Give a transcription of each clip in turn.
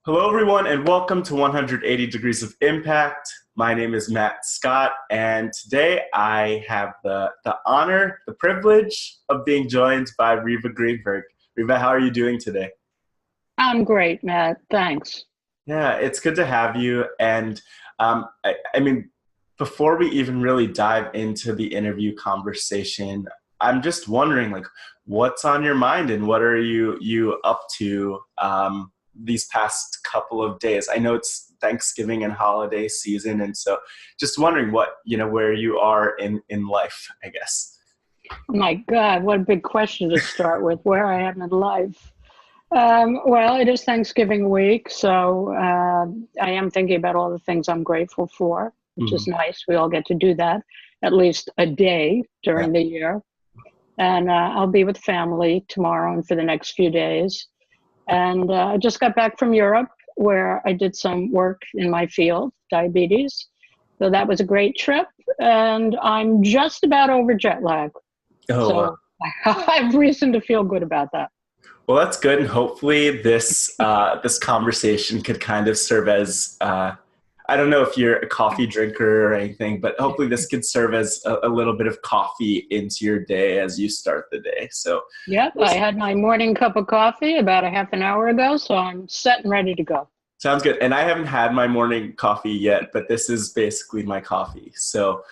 Hello, everyone, and welcome to 180 Degrees of Impact. My name is Matt Scott, and today I have the honor, the privilege of being joined by Riva Greenberg. Riva, how are you doing today? I'm great, Matt. Thanks. Yeah, it's good to have you. And I mean, before we even really dive into the interview conversation, I'm just wondering, like, what's on your mind and what are you up to these past couple of days? I know it's Thanksgiving and holiday season, and so just wondering where you are in life, I guess. My God, what a big question to start with, where I am in life. Well, it is Thanksgiving week, so I am thinking about all the things I'm grateful for, which is Mhm. nice. We all get to do that at least a day Yeah. during the year. And I'll be with family tomorrow and for the next few days. And I just got back from Europe where I did some work in my field, diabetes. So that was a great trip. And I'm just about over jet lag. Oh, wow. So I have reason to feel good about that. Well, that's good, and hopefully this conversation could kind of serve as I don't know if you're a coffee drinker or anything, but hopefully this could serve as a little bit of coffee into your day as you start the day. So, Yep, I had my morning cup of coffee about a half an hour ago, so I'm set and ready to go. sounds good. And I haven't had my morning coffee yet, but this is basically my coffee. So,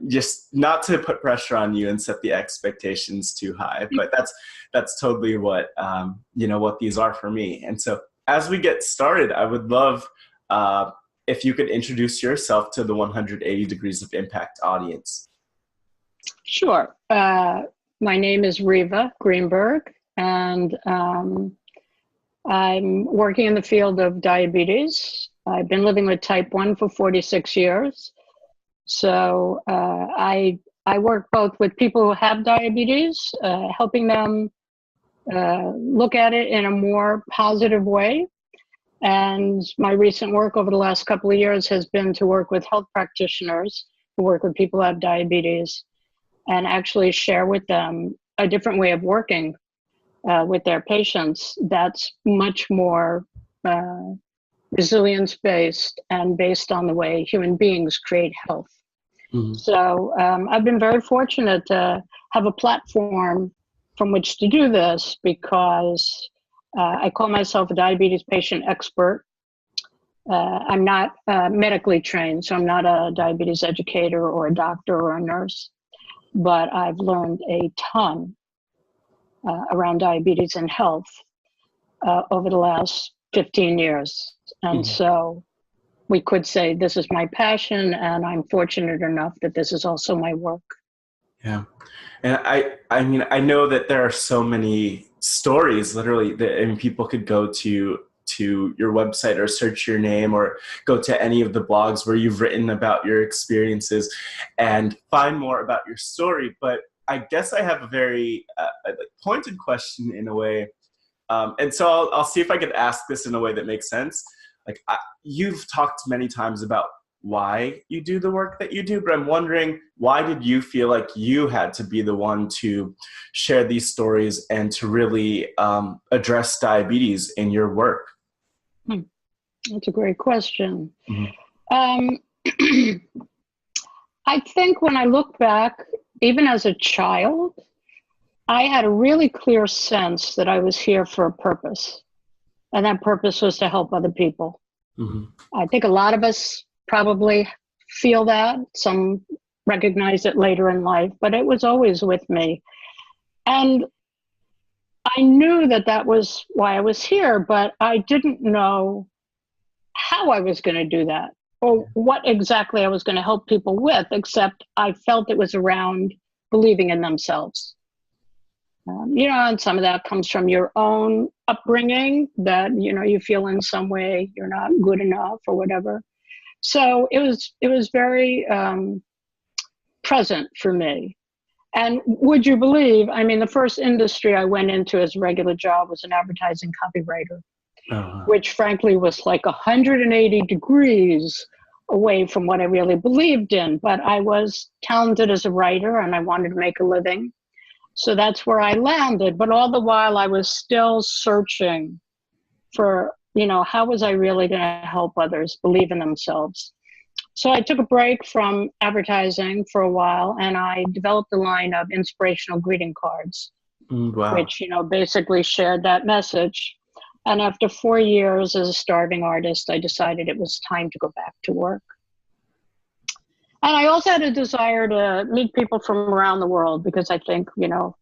just not to put pressure on you and set the expectations too high, but that's totally what these are for me. And so, as we get started, I would love if you could introduce yourself to the 180 Degrees of Impact audience. Sure. My name is Riva Greenberg, and I'm working in the field of diabetes. I've been living with type 1 for 46 years. So I work both with people who have diabetes, helping them look at it in a more positive way. And my recent work over the last couple of years has been to work with health practitioners who work with people who have diabetes and actually share with them a different way of working with their patients that's much more resilience based and based on the way human beings create health. Mhm. So I've been very fortunate to have a platform from which to do this because I call myself a diabetes patient expert. I'm not medically trained, so I'm not a diabetes educator or a doctor or a nurse, but I've learned a ton around diabetes and health over the last 15 years. And Mhm. so we could say this is my passion, and I'm fortunate enough that this is also my work. Yeah. And I mean, I know that there are so many stories, literally, that and people could go to your website or search your name or go to any of the blogs where you've written about your experiences and find more about your story. But I guess I have a very like pointed question in a way, and so I'll see if I could ask this in a way that makes sense. Like you've talked many times about why you do the work that you do, but I'm wondering, why did you feel like you had to be the one to share these stories and to really address diabetes in your work? Hmm, that's a great question. Mhm. Um, I think when I look back, even as a child, I had a really clear sense that I was here for a purpose, and that purpose was to help other people. Mhm. I think a lot of us probably feel that. Some recognize it later in life, but it was always with me. And I knew that that was why I was here, but I didn't know how I was going to do that or what exactly I was going to help people with, except I felt it was around believing in themselves. And some of that comes from your own upbringing that, you feel in some way you're not good enough or whatever. So it was very present for me. And would you believe, I mean, the first industry I went into as a regular job was an advertising copywriter, Uh, which frankly was like 180 degrees away from what I really believed in. But I was talented as a writer and I wanted to make a living. So that's where I landed. But all the while I was still searching for how was I really going to help others believe in themselves? So I took a break from advertising for a while, and I developed a line of inspirational greeting cards, Wow. which, basically shared that message. And after 4 years as a starving artist, I decided it was time to go back to work. And I also had a desire to meet people from around the world because I think,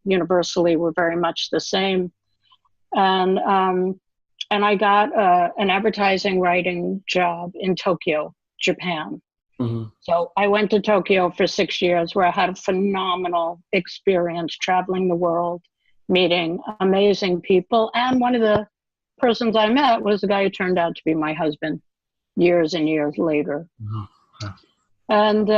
universally we're very much the same. And I got an advertising writing job in Tokyo, Japan. Mm-hmm. So I went to Tokyo for 6 years, where I had a phenomenal experience traveling the world, meeting amazing people. And one of the persons I met was the guy who turned out to be my husband years and years later. Mm-hmm. And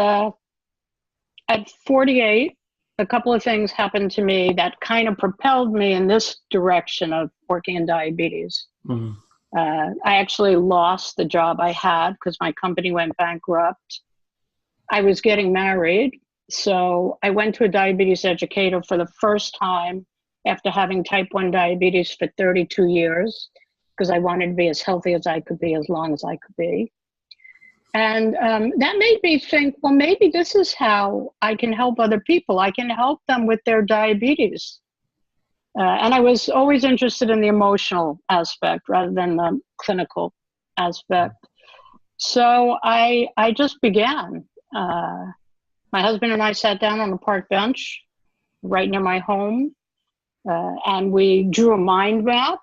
at 48, a couple of things happened to me that kind of propelled me in this direction of working in diabetes. Mm-hmm. I actually lost the job I had because my company went bankrupt. I was getting married, so I went to a diabetes educator for the first time after having type 1 diabetes for 32 years, because I wanted to be as healthy as I could be as long as I could be. And that made me think, well, maybe this is how I can help other people. I can help them with their diabetes. And I was always interested in the emotional aspect rather than the clinical aspect. So I just began. My husband and I sat down on a park bench right near my home, and we drew a mind map,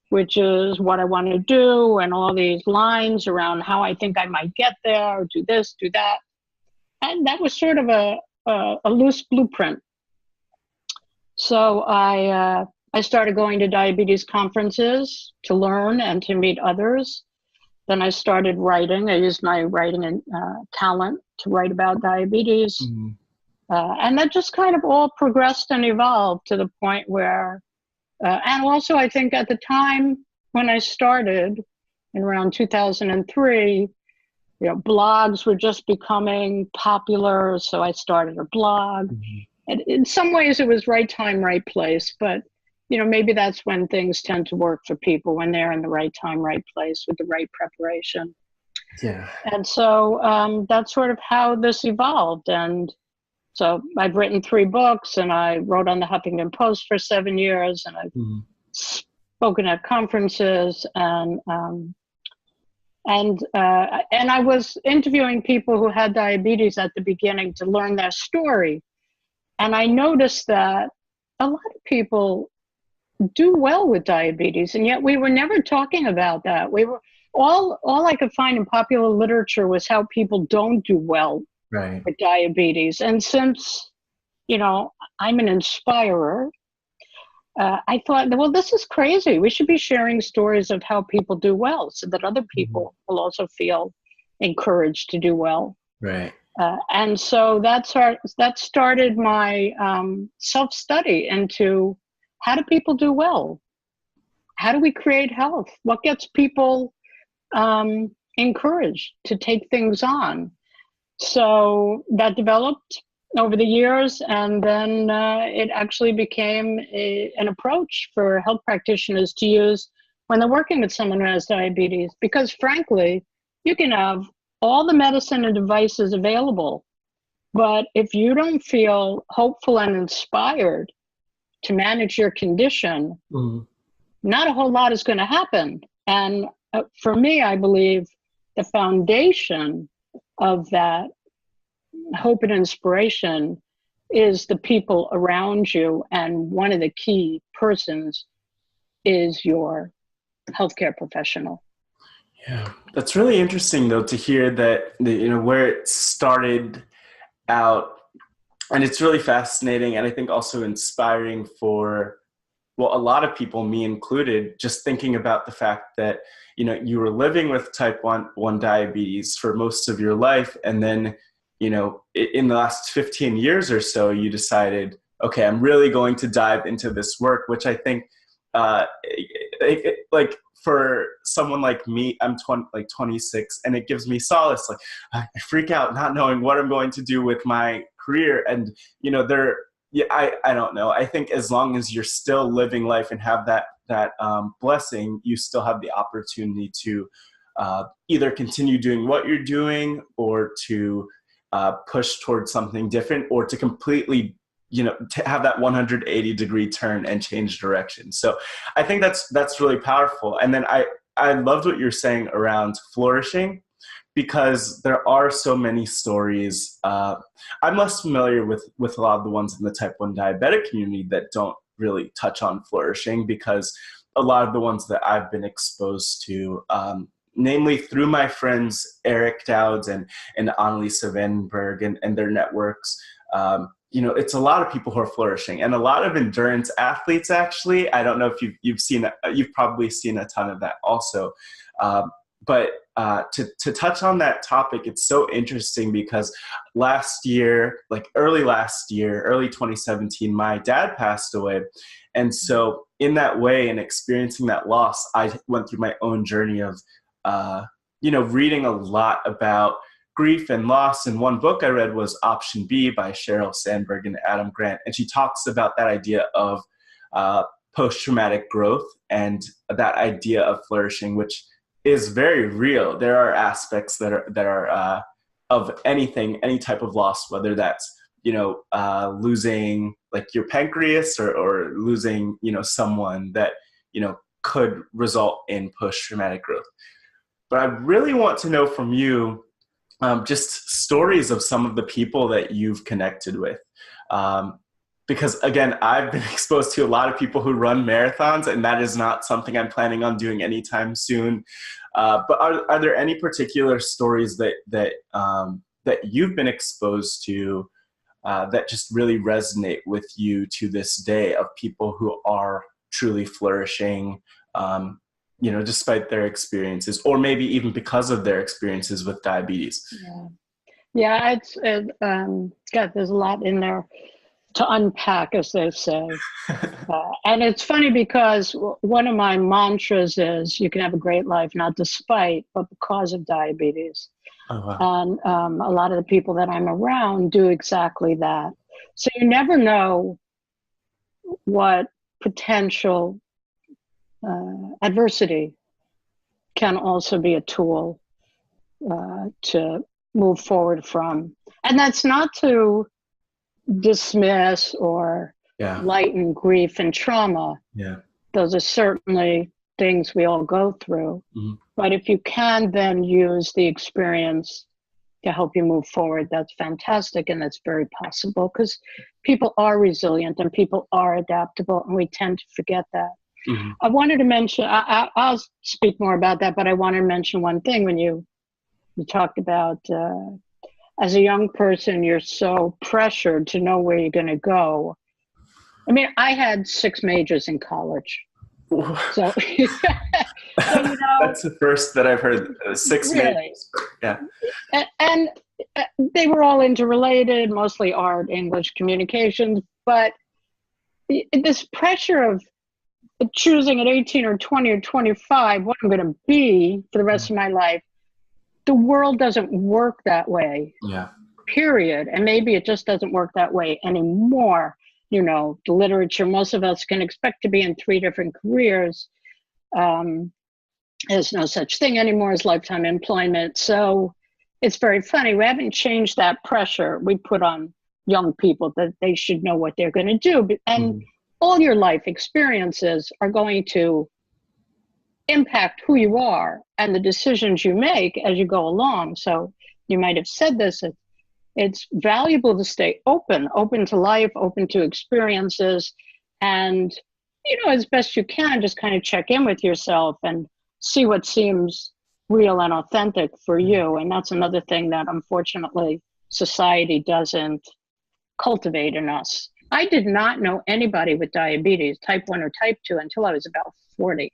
which is what I want to do, and all these lines around how I think I might get there, do this, do that. And that was sort of a loose blueprint. So I started going to diabetes conferences to learn and to meet others. Then I started writing. I used my writing and talent to write about diabetes. Mm-hmm. And that just kind of all progressed and evolved to the point where, and also I think at the time when I started in around 2003, blogs were just becoming popular. So I started a blog. Mm-hmm. And in some ways it was right time, right place, but maybe that's when things tend to work for people, when they're in the right time, right place with the right preparation. Yeah. And so that's sort of how this evolved. And so I've written 3 books, and I wrote on the Huffington Post for 7 years, and I've Mm-hmm. spoken at conferences, and I was interviewing people who had diabetes at the beginning to learn their story. And I noticed that a lot of people do well with diabetes, and yet we were never talking about that. We were all I could find in popular literature was how people don't do well Right. with diabetes. And since I'm an inspirer, I thought, well, this is crazy. We should be sharing stories of how people do well, so that other people will also feel encouraged to do well. Right. And so that started my self-study into how do people do well? How do we create health? What gets people encouraged to take things on? So that developed over the years, and then it actually became an approach for health practitioners to use when they're working with someone who has diabetes. Because frankly, you can have all the medicine and devices available, but if you don't feel hopeful and inspired to manage your condition, not a whole lot is going to happen. And for me, I believe the foundation of that hope and inspiration is the people around you. And one of the key persons is your healthcare professional. Yeah, that's really interesting, though, to hear that, where it started out. And it's really fascinating, and I think also inspiring for, well, a lot of people, me included, just thinking about the fact that, you were living with type 1 diabetes for most of your life. And then, in the last 15 years or so, you decided, okay, I'm really going to dive into this work, which I think, like for someone like me, I'm 26, and it gives me solace. Like I freak out not knowing what I'm going to do with my career. And, I don't know. I think as long as you're still living life and have that that blessing, you still have the opportunity to either continue doing what you're doing, or to push towards something different, or to completely, to have that 180-degree turn and change direction. So I think that's really powerful. And then I loved what you're saying around flourishing, because there are so many stories. I'm less familiar with a lot of the ones in the type 1 diabetic community that don't really touch on flourishing, because a lot of the ones that I've been exposed to, namely through my friends Eric Dowds and Annalisa Vandenberg and their networks, it's a lot of people who are flourishing, and a lot of endurance athletes, actually. I don't know if you've probably seen a ton of that also. But to touch on that topic, it's so interesting, because last year, early 2017, my dad passed away. And so in that way, and experiencing that loss, I went through my own journey of, reading a lot about grief and loss. And one book I read was Option B by Sheryl Sandberg and Adam Grant. And she talks about that idea of post-traumatic growth and that idea of flourishing, which is very real. There are aspects that are of anything, any type of loss, whether that's, losing your pancreas, or losing, someone that, could result in post-traumatic growth. But I really want to know from you just stories of some of the people that you've connected with. Because again, I've been exposed to a lot of people who run marathons, and that is not something I'm planning on doing anytime soon. But are there any particular stories that you've been exposed to that just really resonate with you to this day, of people who are truly flourishing, despite their experiences, or maybe even because of their experiences with diabetes? Yeah, God, there's a lot in there to unpack, as they say. And it's funny, because one of my mantras is, you can have a great life, not despite, but because of diabetes. Oh, wow. And a lot of the people that I'm around do exactly that. So you never know what potential adversity can also be a tool to move forward from. And that's not to dismiss or lighten grief and trauma. Yeah. Those are certainly things we all go through. Mm-hmm. But if you can then use the experience to help you move forward, that's fantastic. And that's very possible, because people are resilient and people are adaptable, and we tend to forget that. Mm-hmm. I wanted to mention, I'll speak more about that, but I want to mention one thing. When you talked about, as a young person, you're so pressured to know where you're going to go. I mean, I had 6 majors in college. So, that's the first that I've heard. 6 really? Majors. Yeah. And they were all interrelated, mostly art, English, communications. But this pressure of choosing at 18 or 20 or 25 what I'm going to be for the rest of my life, the world doesn't work that way. Yeah. Period. And maybe it just doesn't work that way anymore. The literature, most of us can expect to be in 3 different careers. There's no such thing anymore as lifetime employment. So it's very funny. We haven't changed that pressure we put on young people that they should know what they're going to do. And all your life experiences are going to impact who you are and the decisions you make as you go along. So you might have said this, it's valuable to stay open to life, open to experiences, and, as best you can, just kind of check in with yourself and see what seems real and authentic for you. And that's another thing that, unfortunately, society doesn't cultivate in us. I did not know anybody with diabetes, type 1 or type 2, until I was about 40.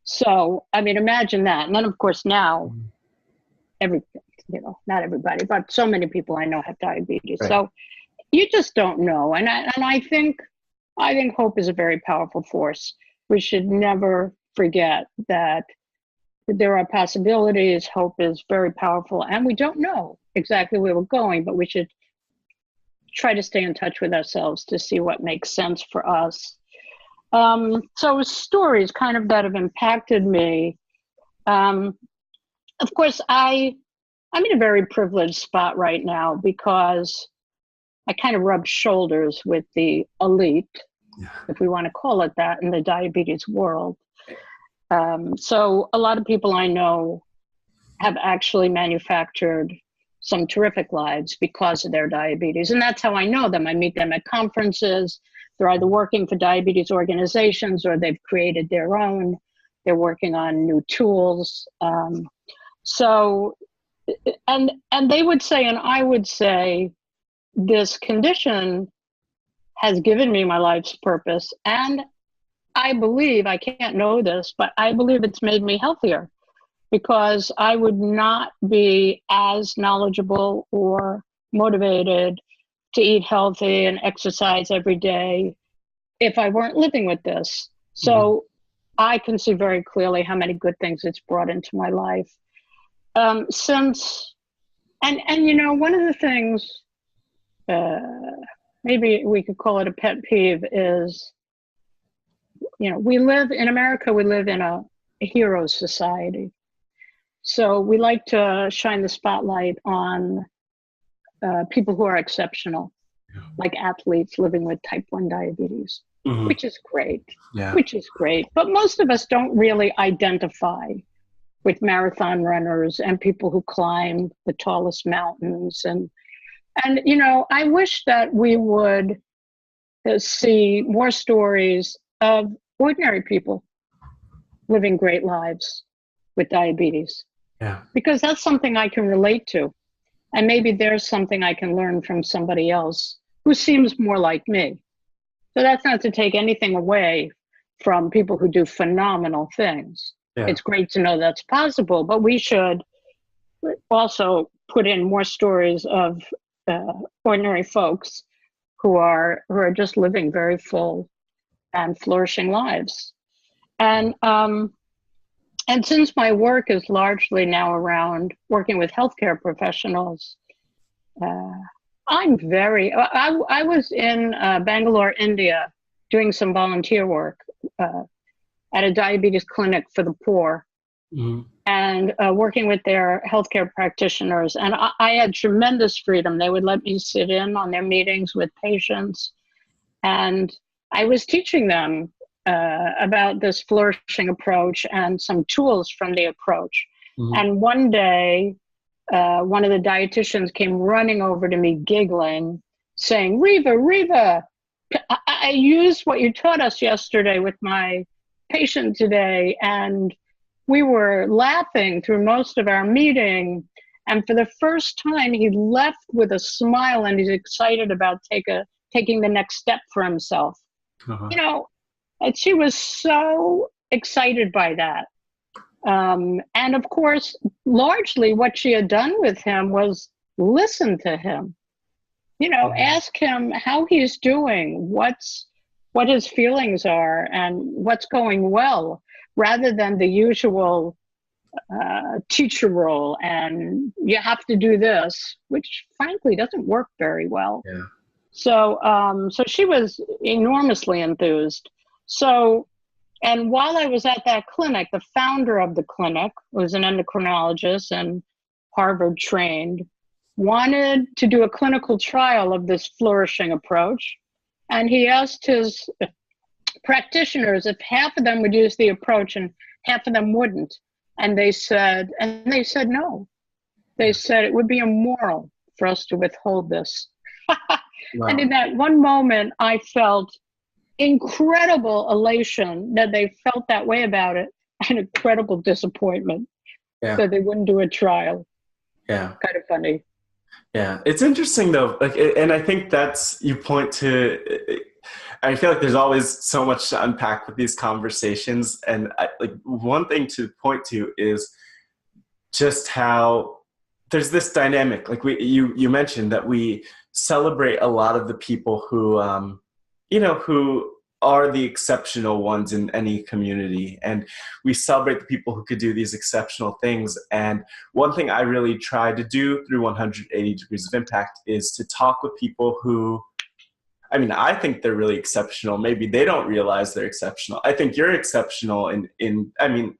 So, I mean, imagine that. And then, of course, now, not everybody, but so many people I know have diabetes. Right. So you just don't know. And I think hope is a very powerful force. We should never forget that there are possibilities. Hope is very powerful. And we don't know exactly where we're going, but we should try to stay in touch with ourselves to see what makes sense for us. So stories kind of that have impacted me. Um, of course, I'm in a very privileged spot right now because I kind of rub shoulders with the elite, Yeah. if we want to call it that, in the diabetes world. So a lot of people I know have actually manufactured some terrific lives because of their diabetes. And that's how I know them. I meet them at conferences. They're either working for diabetes organizations or they've created their own. They're working on new tools. So, and they would say, and I would say, this condition has given me my life's purpose. And I believe, I can't know this, but I believe it's made me healthier, because I would not be as knowledgeable or motivated to eat healthy and exercise every day if I weren't living with this. So I can see very clearly how many good things it's brought into my life. And you know, one of the things, maybe we could call it a pet peeve, is, you know, we live in America, we live in a hero society. So we like to shine the spotlight on people who are exceptional, like athletes living with type 1 diabetes, which is great, which is great. But most of us don't really identify with marathon runners and people who climb the tallest mountains. And you know, I wish that we would see more stories of ordinary people living great lives with diabetes. Yeah. Because that's something I can relate to. And maybe there's something I can learn from somebody else who seems more like me. So that's not to take anything away from people who do phenomenal things. Yeah. It's great to know that's possible, but we should also put in more stories of ordinary folks who are just living very full and flourishing lives. And since my work is largely now around working with healthcare professionals, I was in Bangalore, India, doing some volunteer work at a diabetes clinic for the poor, and working with their healthcare practitioners. And I had tremendous freedom. They would let me sit in on their meetings with patients, and I was teaching them about this flourishing approach and some tools from the approach. And one day, one of the dietitians came running over to me giggling, saying, Riva, I used what you taught us yesterday with my patient today, and we were laughing through most of our meeting. And for the first time, he left with a smile, and he's excited about taking the next step for himself. You know, and she was so excited by that. And of course, largely what she had done with him was listen to him, you know, ask him how he's doing, what his feelings are, and what's going well, rather than the usual teacher role and you have to do this, which frankly doesn't work very well. Yeah. So she was enormously enthused. So, and while I was at that clinic, the founder of the clinic was an endocrinologist and Harvard trained, wanted to do a clinical trial of this flourishing approach. And he asked his practitioners if half of them would use the approach and half of them wouldn't. And they said no. They said it would be immoral for us to withhold this. Wow. And in that one moment, I felt incredible elation that they felt that way about it, and incredible disappointment that they wouldn't do a trial. Yeah. Kind of funny. Yeah. It's interesting though. Like, and I think you point to, I feel like there's always so much to unpack with these conversations. And one thing to point to is just how there's this dynamic. Like you mentioned that we celebrate a lot of the people who, who are the exceptional ones in any community. And we celebrate the people who could do these exceptional things. And one thing I really try to do through 180 Degrees of Impact is to talk with people who I mean, I think they're really exceptional. Maybe they don't realize they're exceptional. I think you're exceptional I mean,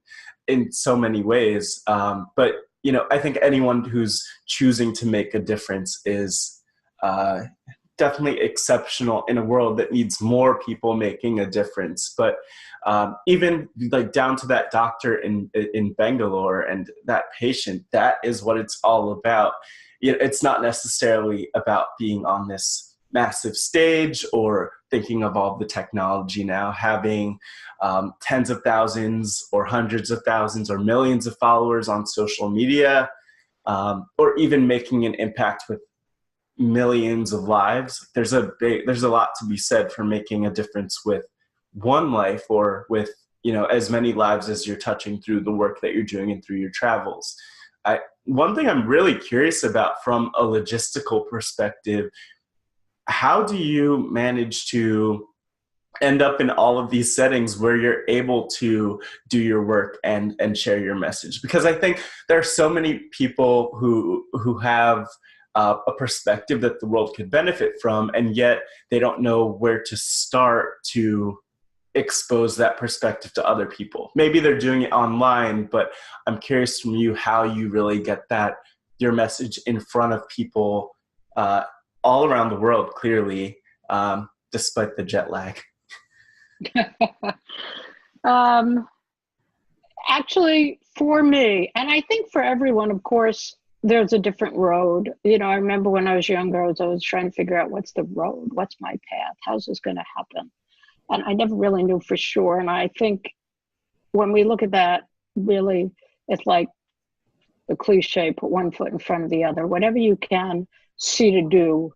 in so many ways. But you know, I think anyone who's choosing to make a difference is uh, definitely exceptional in a world that needs more people making a difference. But even like down to that doctor in Bangalore and that patient, that is what it's all about. It's not necessarily about being on this massive stage or thinking of all the technology now, having tens of thousands or hundreds of thousands or millions of followers on social media, or even making an impact with millions of lives. There's a lot to be said for making a difference with one life, or with, you know, as many lives as you're touching through the work that you're doing and through your travels. One thing I'm really curious about from a logistical perspective, how do you manage to end up in all of these settings where you're able to do your work and share your message? Because I think there are so many people who have a perspective that the world could benefit from, and yet they don't know where to start to expose that perspective to other people. Maybe they're doing it online, but I'm curious from you how you really get your message in front of people all around the world, clearly, despite the jet lag. Actually, for me, and I think for everyone, of course, there's a different road. You know, I remember when I was younger, I was always trying to figure out what's the road, what's my path, how's this going to happen? And I never really knew for sure. And I think when we look at that, really, it's like the cliche, put one foot in front of the other. Whatever you can see to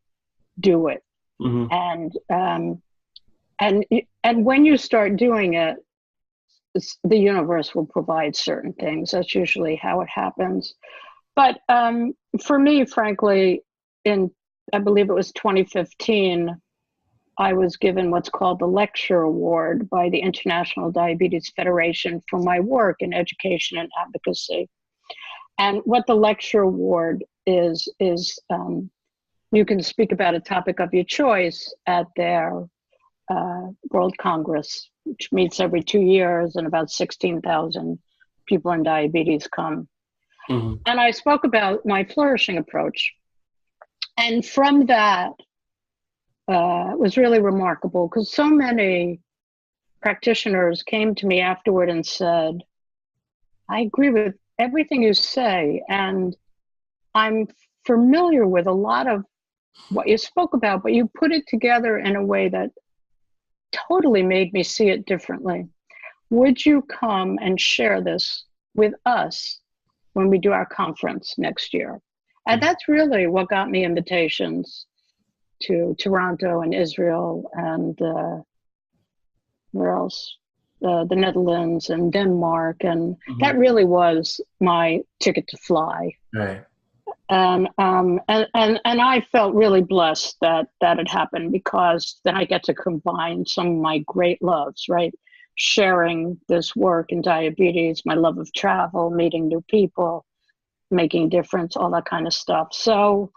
do it. Mm-hmm. And when you start doing it, the universe will provide certain things. That's usually how it happens. But for me, frankly, I believe it was 2015, I was given what's called the Lecture Award by the International Diabetes Federation for my work in education and advocacy. And what the Lecture Award is you can speak about a topic of your choice at their World Congress, which meets every 2 years, and about 16,000 people in diabetes come. Mm-hmm. And I spoke about my flourishing approach. And from that, it was really remarkable, because so many practitioners came to me afterward and said, I agree with everything you say, and I'm familiar with a lot of what you spoke about, but you put it together in a way that totally made me see it differently. Would you come and share this with us when we do our conference next year? And that's really what got me invitations to Toronto and Israel and where else? The Netherlands and Denmark. And that really was my ticket to fly. Right. And I felt really blessed that had happened, because then I get to combine some of my great loves, right? Sharing this work in diabetes, my love of travel, meeting new people, making difference, all that kind of stuff. So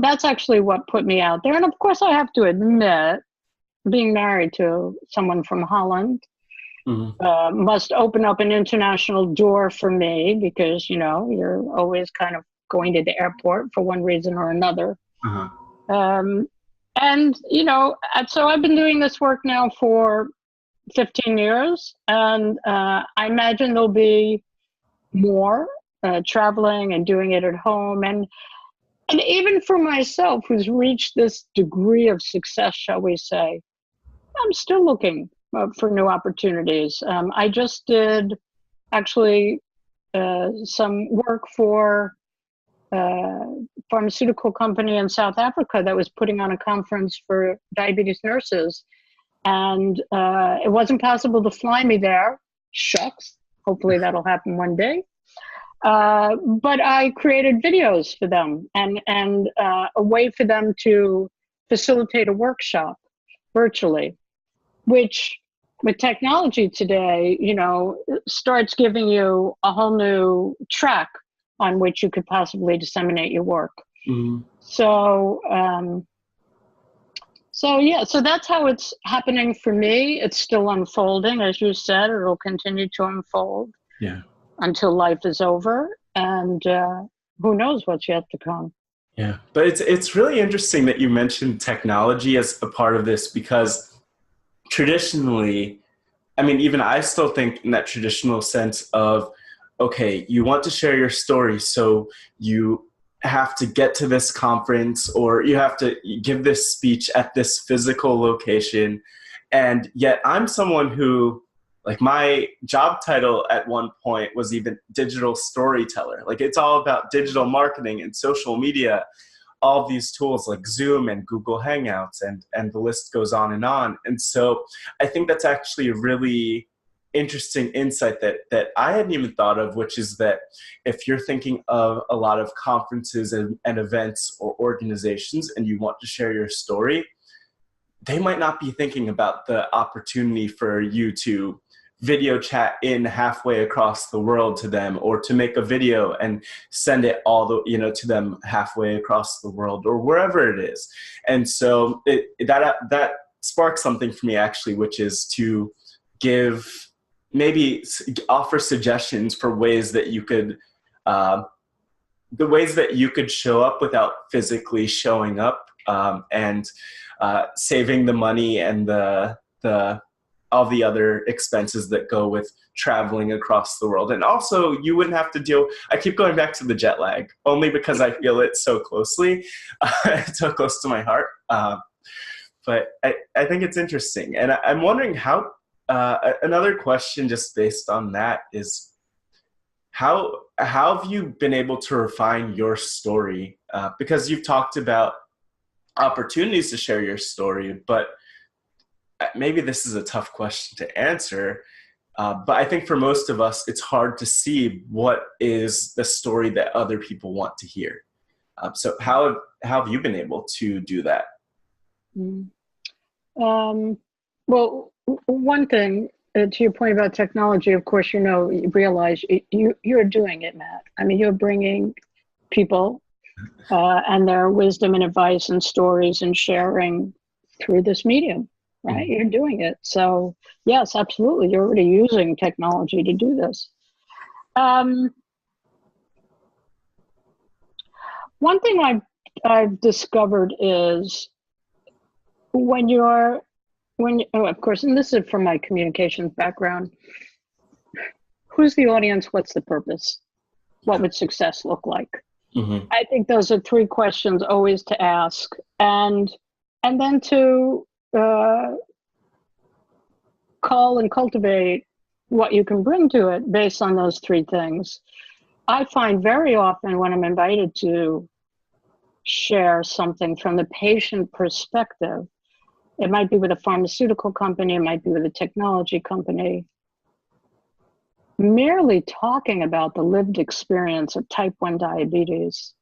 that's actually what put me out there. And of course, I have to admit, being married to someone from Holland must open up an international door for me, because, you know, you're always kind of going to the airport for one reason or another. And, you know, so I've been doing this work now for 15 years, and I imagine there'll be more traveling and doing it at home. And even for myself, who's reached this degree of success, shall we say, I'm still looking for new opportunities. I just did actually some work for a pharmaceutical company in South Africa that was putting on a conference for diabetes nurses. And it wasn't possible to fly me there. Shucks. Hopefully that'll happen one day. But I created videos for them and a way for them to facilitate a workshop virtually, which with technology today, you know, starts giving you a whole new track on which you could possibly disseminate your work. So So yeah, so that's how it's happening for me. It's still unfolding, as you said. It'll continue to unfold Yeah. until life is over, and who knows what's yet to come. Yeah. But it's really interesting that you mentioned technology as a part of this, because traditionally, I mean, even I still think in that traditional sense of, okay, you want to share your story, so you have to get to this conference or you have to give this speech at this physical location. And yet I'm someone who, like, my job title at one point was even digital storyteller. Like, it's all about digital marketing and social media, all these tools like Zoom and Google Hangouts, and the list goes on and on. And so I think that's actually a really interesting insight that I hadn't even thought of, which is that if you're thinking of a lot of conferences and events or organizations and you want to share your story, they might not be thinking about the opportunity for you to video chat in halfway across the world to them, or to make a video and send it all to them halfway across the world or wherever it is. And so that sparks something for me, actually, which is to offer suggestions for ways that you could show up without physically showing up, and saving the money and the all the other expenses that go with traveling across the world. And also, you wouldn't have to I keep going back to the jet lag, only because I feel it so closely, so close to my heart. But I think it's interesting. And I'm wondering how, another question just based on that is, how have you been able to refine your story? Because you've talked about opportunities to share your story, but maybe this is a tough question to answer, but I think for most of us, it's hard to see what is the story that other people want to hear. So how have you been able to do that? Well, one thing, to your point about technology, of course, you realize you're doing it, Matt. I mean, you're bringing people and their wisdom and advice and stories and sharing through this medium. Right? Mm-hmm. You're doing it. So yes, absolutely. You're already using technology to do this. One thing I've discovered is of course, and this is from my communications background, who's the audience? What's the purpose? What would success look like? Mm-hmm. I think those are three questions always to ask. And then to call and cultivate what you can bring to it based on those three things. I find very often when I'm invited to share something from the patient perspective, it might be with a pharmaceutical company, it might be with a technology company, merely talking about the lived experience of type 1 diabetes,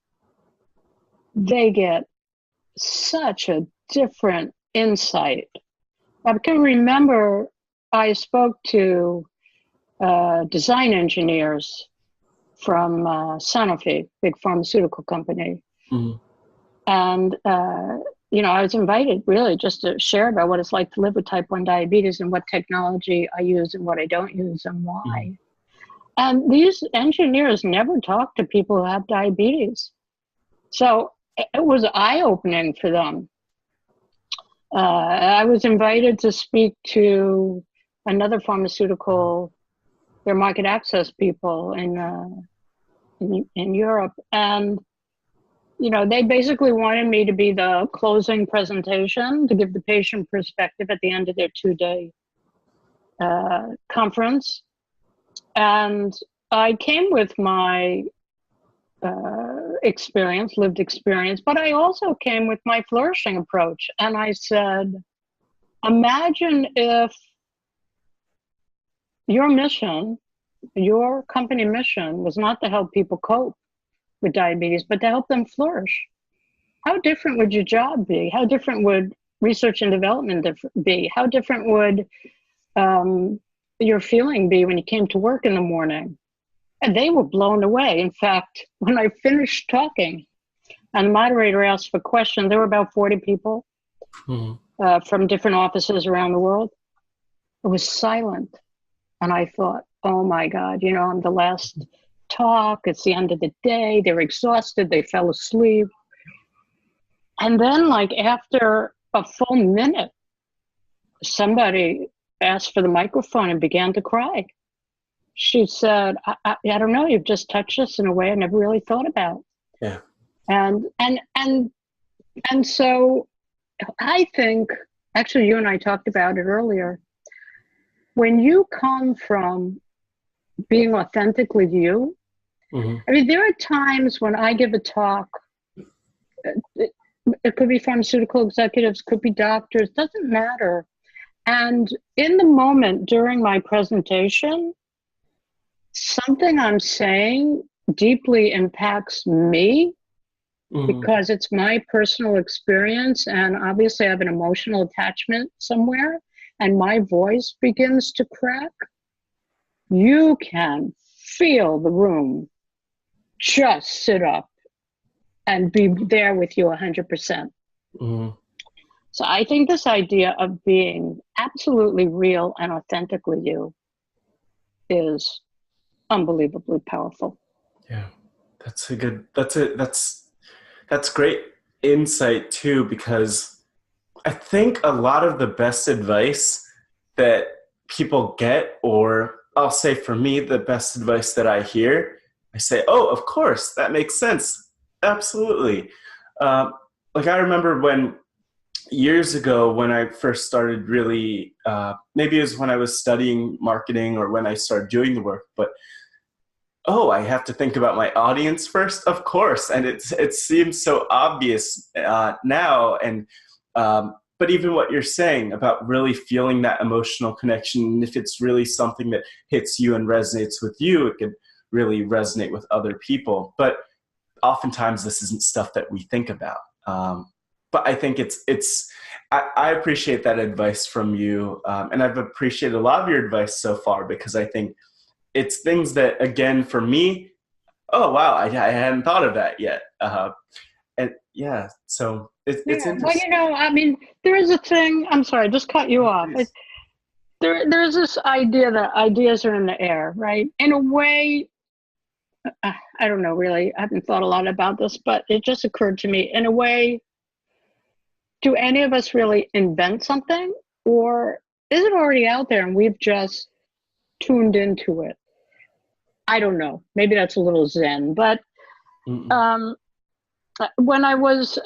they get such a different insight. I can remember I spoke to design engineers from Sanofi, big pharmaceutical company. Mm-hmm. And, I was invited really just to share about what it's like to live with type 1 diabetes and what technology I use and what I don't use and why. Mm-hmm. And these engineers never talk to people who have diabetes. So it was eye-opening for them. I was invited to speak to another pharmaceutical, their market access people in Europe. And, they basically wanted me to be the closing presentation to give the patient perspective at the end of their 2-day conference. And I came with my lived experience, but I also came with my flourishing approach. And I said, imagine if your company mission was not to help people cope with diabetes, but to help them flourish. How different would your job be? How different would research and development be? How different would your feeling be when you came to work in the morning? And they were blown away. In fact, when I finished talking and the moderator asked for questions, there were about 40 people. Mm-hmm. from different offices around the world. It was silent. And I thought, oh my God, I'm the last talk. It's the end of the day. They're exhausted. They fell asleep. And then, like, after a full minute, somebody asked for the microphone and began to cry. She said, I don't know, you've just touched us in a way I never really thought about. Yeah. And so I think, actually, you and I talked about it earlier. When you come from being authentically you, Mm-hmm. I mean, there are times when I give a talk, it could be pharmaceutical executives, could be doctors, doesn't matter. And in the moment during my presentation, something I'm saying deeply impacts me because it's my personal experience. And obviously I have an emotional attachment somewhere and my voice begins to crack. You can feel the room just sit up and be there with you 100%. Mm-hmm. So I think this idea of being absolutely real and authentically you is unbelievably powerful. Yeah, that's great insight too, because I think a lot of the best advice that people get, or I'll say for me, the best advice that I hear, I say, oh, of course, that makes sense. Absolutely. Like I remember years ago when I first started really, maybe it was when I was studying marketing or when I started doing the work, but oh, I have to think about my audience first, of course. And it seems so obvious now. And but even what you're saying about really feeling that emotional connection, and if it's really something that hits you and resonates with you, it could really resonate with other people. But oftentimes this isn't stuff that we think about. But I think I appreciate that advice from you. And I've appreciated a lot of your advice so far, because I think it's things that, again, for me, oh, wow, I hadn't thought of that yet. And yeah, so it's interesting. Well, I mean, there is a thing, I'm sorry, I just cut you off. There's this idea that ideas are in the air, right? In a way, I don't know, really, I haven't thought a lot about this, but it just occurred to me, in a way, do any of us really invent something? Or is it already out there and we've just tuned into it? I don't know. Maybe that's a little Zen. But when I was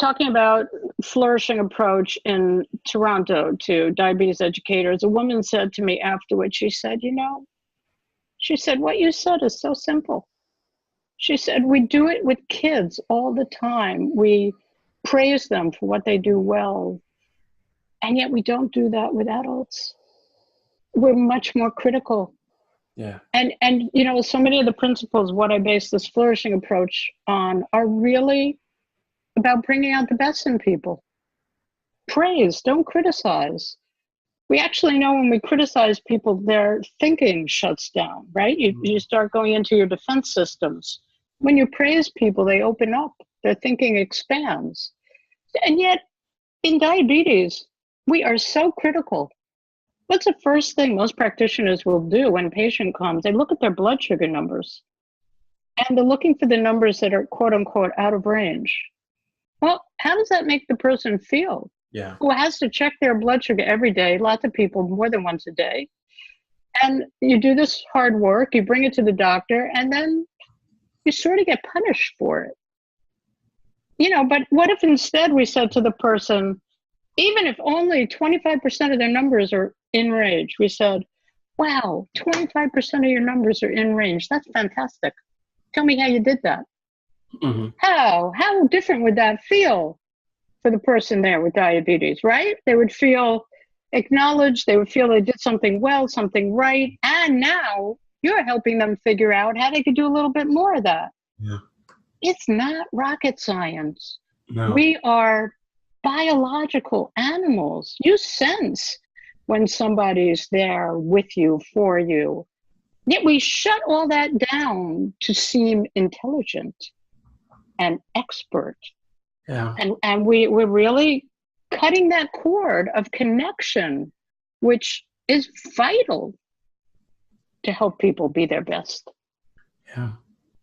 talking about flourishing approach in Toronto to diabetes educators, a woman said to me afterwards, she said, what you said is so simple. She said, we do it with kids all the time. We praise them for what they do well. And yet we don't do that with adults. We're much more critical. Yeah. And so many of the principles, what I base this flourishing approach on, are really about bringing out the best in people. Praise, don't criticize. We actually know when we criticize people, their thinking shuts down, right? You start going into your defense systems. When you praise people, they open up, their thinking expands. And yet, in diabetes, we are so critical. What's the first thing most practitioners will do when a patient comes? They look at their blood sugar numbers, and they're looking for the numbers that are, quote unquote, out of range. Well, how does that make the person feel? Yeah. Who has to check their blood sugar every day, lots of people more than once a day. And you do this hard work, you bring it to the doctor, and then you sort of get punished for it. But what if instead we said to the person, even if only 25% of their numbers are in range, we said, wow, 25% of your numbers are in range. That's fantastic. Tell me how you did that. Mm-hmm. How different would that feel for the person there with diabetes, right? They would feel acknowledged. They would feel they did something well, something right. And now you're helping them figure out how they could do a little bit more of that. Yeah. It's not rocket science. No. We are biological animals. You sense when somebody's there with you, for you. Yet we shut all that down to seem intelligent and expert. Yeah. And we're really cutting that cord of connection, which is vital to help people be their best. Yeah.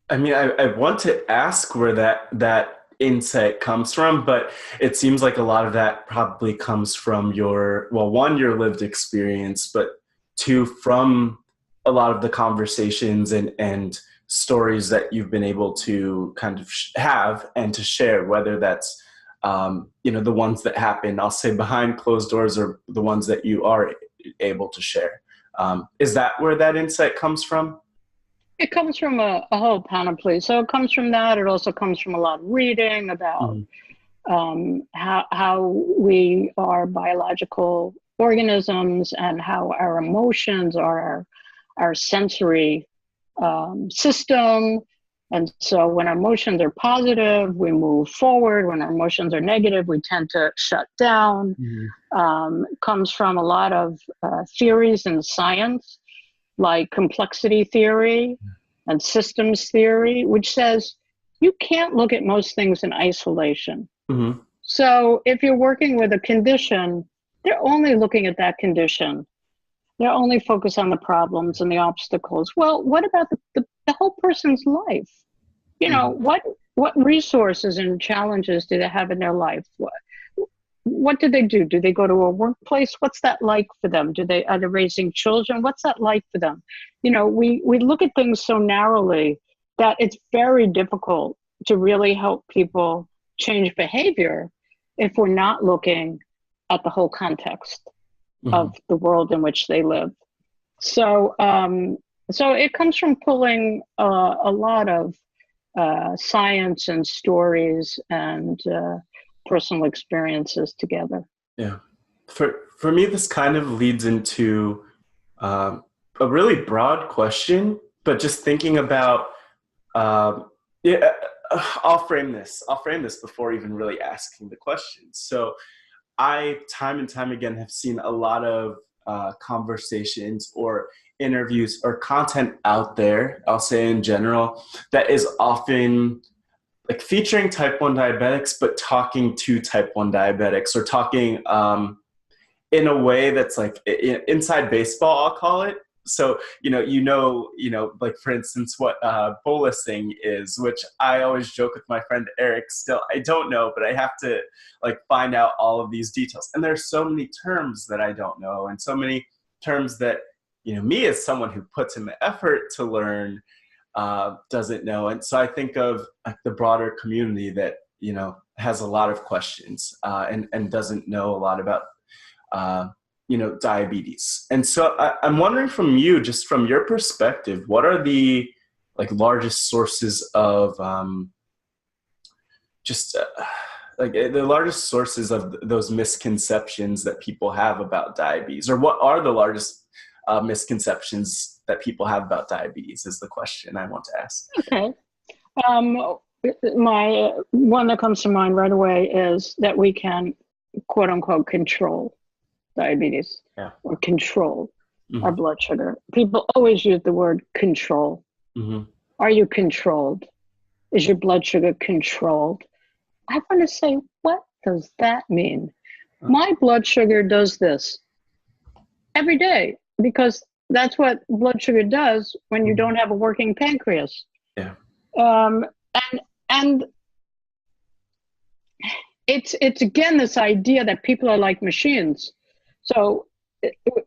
I mean, I want to ask where that insight comes from, but it seems like a lot of that probably comes from one, your lived experience, but two, from a lot of the conversations and stories that you've been able to kind of have and to share, whether that's, the ones that happen, I'll say behind closed doors, or the ones that you are able to share. Is that where that insight comes from? It comes from a whole panoply. So it comes from that. It also comes from a lot of reading about how we are biological organisms and how our emotions are our sensory system. And so when our emotions are positive, we move forward. When our emotions are negative, we tend to shut down. Comes from a lot of theories in science, like complexity theory and systems theory, which says you can't look at most things in isolation. So if you're working with a condition, they're only looking at that condition. They're only focused on the problems and the obstacles. Well, what about the whole person's life? What resources and challenges do they have in their life? What do they do? Do they go to a workplace? What's that like for them? Are they raising children? What's that like for them? We look at things so narrowly that it's very difficult to really help people change behavior if we're not looking at the whole context of the world in which they live. So it comes from pulling a lot of science and stories and personal experiences together. Yeah. For me, this kind of leads into a really broad question, but just thinking about, I'll frame this before even really asking the question. So I, time and time again, have seen a lot of conversations or interviews or content out there, I'll say in general, that is often like featuring type 1 diabetics, but talking to type 1 diabetics, or talking in a way that's like inside baseball, I'll call it. So, like for instance, what bolusing is, which I always joke with my friend Eric, still, I don't know, but I have to like find out all of these details. And there's so many terms that I don't know, and so many terms that, me as someone who puts in the effort to learn doesn't know. And so I think of like the broader community that, has a lot of questions and doesn't know a lot about diabetes. And so I'm wondering from you, just from your perspective, what are the like largest sources of the largest sources of those misconceptions that people have about diabetes, or what are the largest misconceptions that people have about diabetes is the question I want to ask. Okay. My one that comes to mind right away is that we can, quote unquote, control diabetes or control our blood sugar. People always use the word control. Are you controlled? Is your blood sugar controlled? I want to say, what does that mean? My blood sugar does this every day, because that's what blood sugar does when you don't have a working pancreas. Yeah. And it's again this idea that people are like machines. So,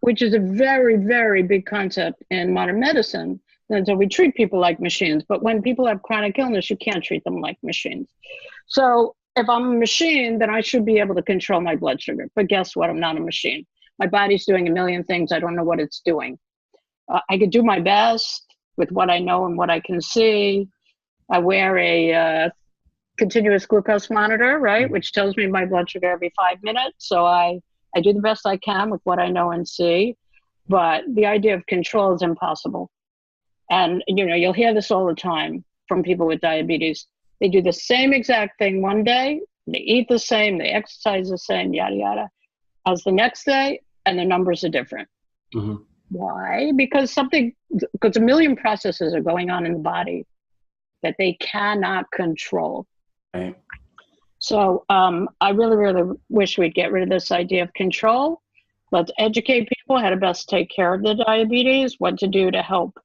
which is a very, very big concept in modern medicine. And so we treat people like machines, but when people have chronic illness, you can't treat them like machines. So if I'm a machine, then I should be able to control my blood sugar. But guess what? I'm not a machine. My body's doing a million things. I don't know what it's doing. I could do my best with what I know and what I can see. I wear a continuous glucose monitor, right, which tells me my blood sugar every 5 minutes. So I do the best I can with what I know and see. But the idea of control is impossible. And, you'll hear this all the time from people with diabetes. They do the same exact thing one day, they eat the same, they exercise the same, yada, yada, as the next day, and the numbers are different. Why? Because a million processes are going on in the body that they cannot control. Right. So I really, really wish we'd get rid of this idea of control. Let's educate people how to best take care of the diabetes, what to do to help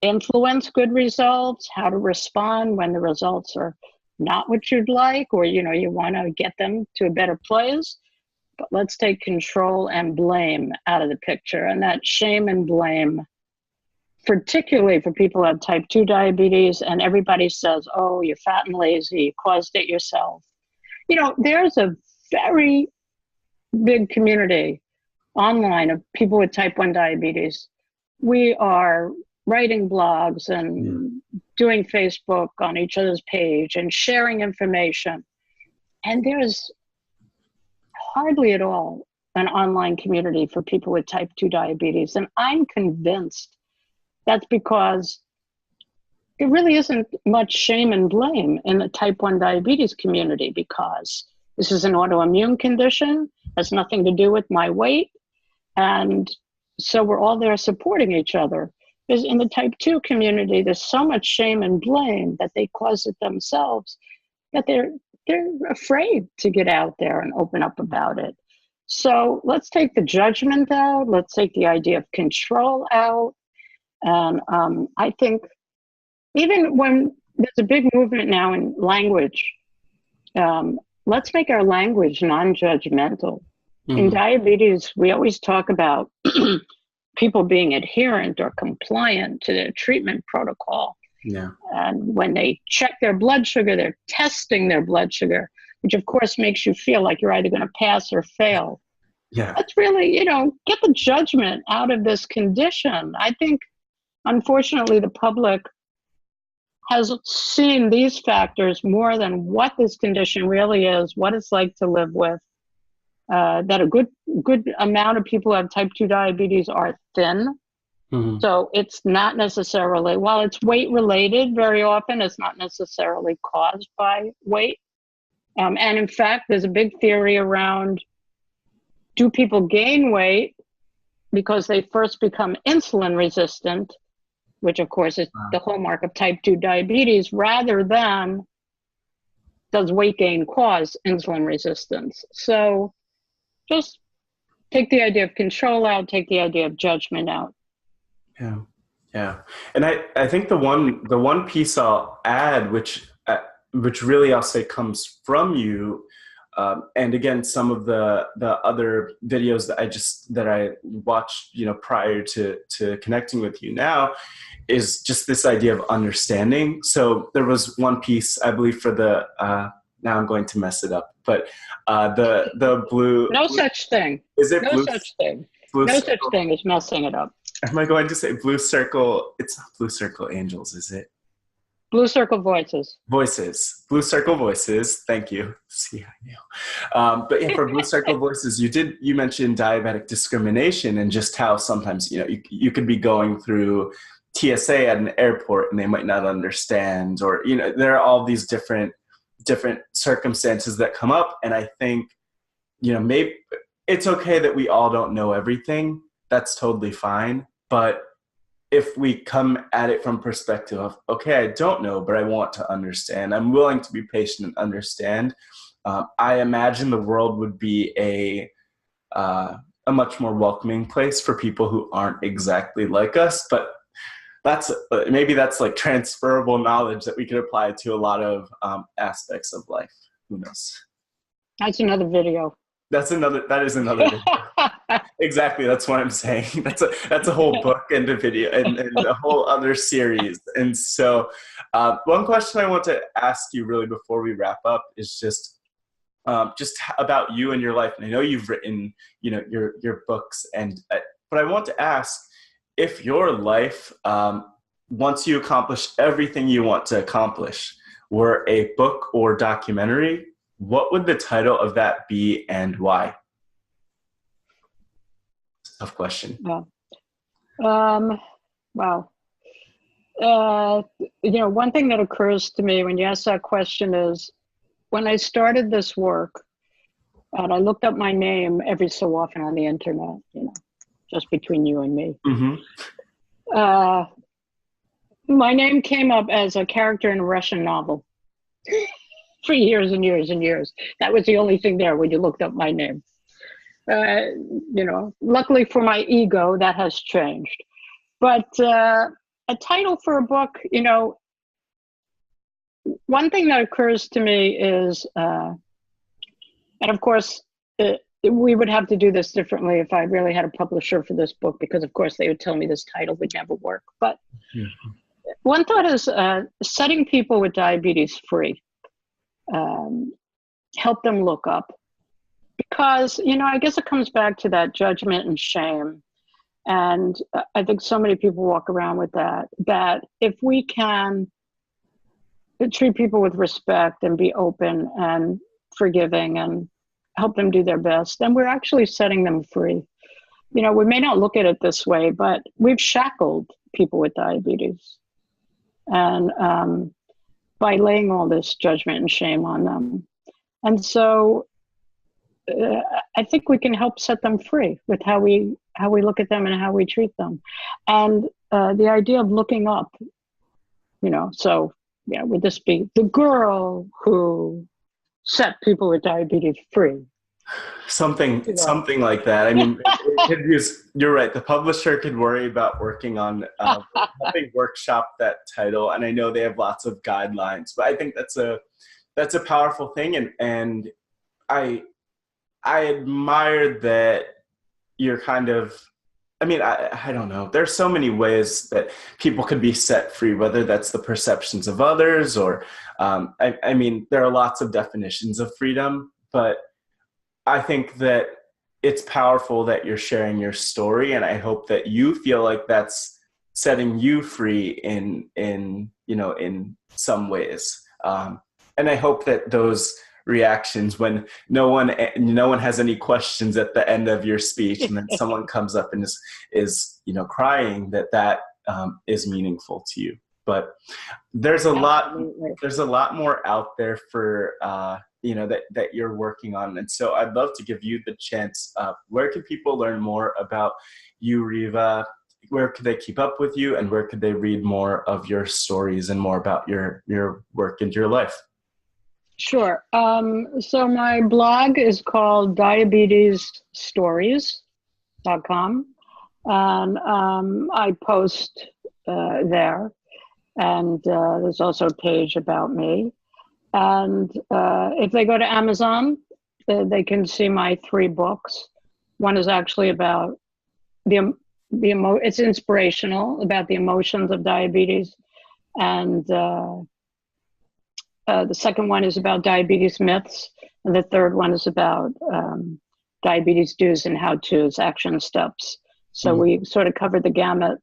influence good results, how to respond when the results are not what you'd like, or you want to get them to a better place. But let's take control and blame out of the picture. And that shame and blame, particularly for people who have type 2 diabetes, and everybody says, oh, you're fat and lazy, you caused it yourself. There's a very big community online of people with type 1 diabetes. We are writing blogs and doing Facebook on each other's page and sharing information. And there's hardly at all an online community for people with type 2 diabetes. And I'm convinced that's because there really isn't much shame and blame in the type 1 diabetes community, because this is an autoimmune condition, has nothing to do with my weight. And so we're all there supporting each other. Because in the type 2 community, there's so much shame and blame that they cause it themselves that they're afraid to get out there and open up about it. So let's take the judgment out. Let's take the idea of control out. And I think even when there's a big movement now in language, let's make our language non-judgmental. In diabetes, we always talk about people being adherent or compliant to their treatment protocol. Yeah. And when they check their blood sugar, they're testing their blood sugar, which of course makes you feel like you're either going to pass or fail. Yeah. Let's really, get the judgment out of this condition. I think, unfortunately, the public has seen these factors more than what this condition really is, what it's like to live with. That a good amount of people who have type 2 diabetes are thin. So it's not necessarily, while it's weight related, very often it's not necessarily caused by weight. And in fact, there's a big theory around, do people gain weight because they first become insulin resistant, which of course is the hallmark of type 2 diabetes, rather than does weight gain cause insulin resistance? So just take the idea of control out, take the idea of judgment out. Yeah. Yeah. And I think the one piece I'll add, which really I'll say comes from you, and again, some of the other videos that I watched, prior to connecting with you now, is just this idea of understanding. So there was one piece, I believe, for the now I'm going to mess it up, but the blue. No such thing. Is it no blue? Such thing. Blue no circle? Such thing as messing it up. Am I going to say Blue Circle? It's not Blue Circle Angels, is it? Blue Circle Voices. Voices. Blue Circle Voices. Thank you. See, I knew. But yeah, for Blue Circle Voices, you mentioned diabetic discrimination and just how sometimes, you could be going through TSA at an airport and they might not understand, or, there are all these different circumstances that come up. And I think, maybe it's okay that we all don't know everything. That's totally fine. But if we come at it from perspective of, okay, I don't know, but I want to understand, I'm willing to be patient and understand, I imagine the world would be a much more welcoming place for people who aren't exactly like us. But maybe that's like transferable knowledge that we could apply to a lot of aspects of life. Who knows? That's another video. That is another video. Exactly. That's what I'm saying. That's a whole book and a video and a whole other series. And so one question I want to ask you really before we wrap up is just about you and your life. And I know you've written, your books, but I want to ask, if your life, once you accomplish everything you want to accomplish, were a book or documentary, what would the title of that be and why? Tough question. Yeah. Wow. One thing that occurs to me when you ask that question is, when I started this work, and I looked up my name every so often on the internet, just between you and me. My name came up as a character in a Russian novel. for years and years and years. That was the only thing there when you looked up my name. Luckily for my ego, that has changed. But a title for a book, one thing that occurs to me is, and of course, we would have to do this differently if I really had a publisher for this book, because of course they would tell me this title would never work. But one thought is setting people with diabetes free, help them look up. Because, I guess it comes back to that judgment and shame. And I think so many people walk around with that if we can treat people with respect and be open and forgiving and help them do their best, then we're actually setting them free. We may not look at it this way, but we've shackled people with diabetes. And by laying all this judgment and shame on them. And so I think we can help set them free with how we look at them and how we treat them. And the idea of looking up, would this be the girl who set people with diabetes free? Something like that. I mean, you're right. The publisher could worry about working on helping workshop that title. And I know they have lots of guidelines, but I think that's a powerful thing. And I admire that you're kind of, I don't know. There's so many ways that people can be set free, whether that's the perceptions of others or, there are lots of definitions of freedom, but I think that it's powerful that you're sharing your story. And I hope that you feel like that's setting you free in some ways. And I hope that those reactions when no one has any questions at the end of your speech and then someone comes up and is crying, that is meaningful to you. But there's a lot more out there for that you're working on, and so I'd love to give you the chance. Where can people learn more about you, Riva? Where could they keep up with you, and where could they read more of your stories and more about your work and your life? Sure. So my blog is called diabetesstories.com. And I post there. And there's also a page about me. And if they go to Amazon, they can see my 3 books. One is actually about it's inspirational, about the emotions of diabetes. And the second one is about diabetes myths. And the third one is about diabetes do's and how-to's, action steps. So we sort of covered the gamut.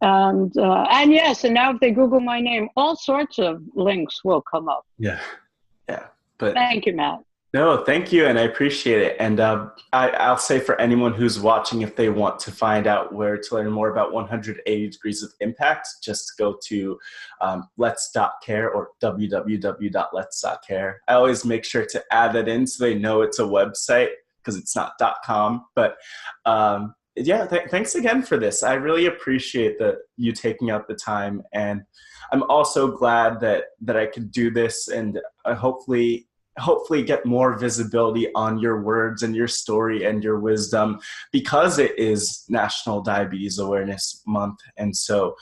And yes, and now if they Google my name, all sorts of links will come up. Yeah. But thank you, Matt. No, thank you, and I appreciate it. And I'll say for anyone who's watching, if they want to find out where to learn more about 180 Degrees of Impact, just go to let's.care or www.lets.care. I always make sure to add that in so they know it's a website because it's not .com. But thanks again for this. I really appreciate you taking out the time, and I'm also glad that I could do this and hopefully get more visibility on your words and your story and your wisdom, because it is National Diabetes Awareness Month. And so,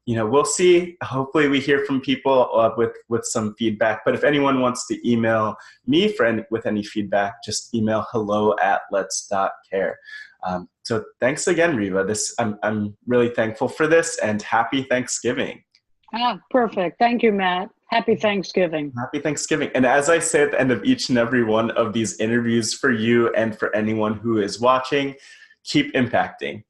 we'll see. Hopefully we hear from people with some feedback. But if anyone wants to email me with any feedback, just email hello@lets.care. So thanks again, Riva. I'm really thankful for this, and happy Thanksgiving. Perfect. Thank you, Matt. Happy Thanksgiving. Happy Thanksgiving. And as I say at the end of each and every one of these interviews for you and for anyone who is watching, keep impacting.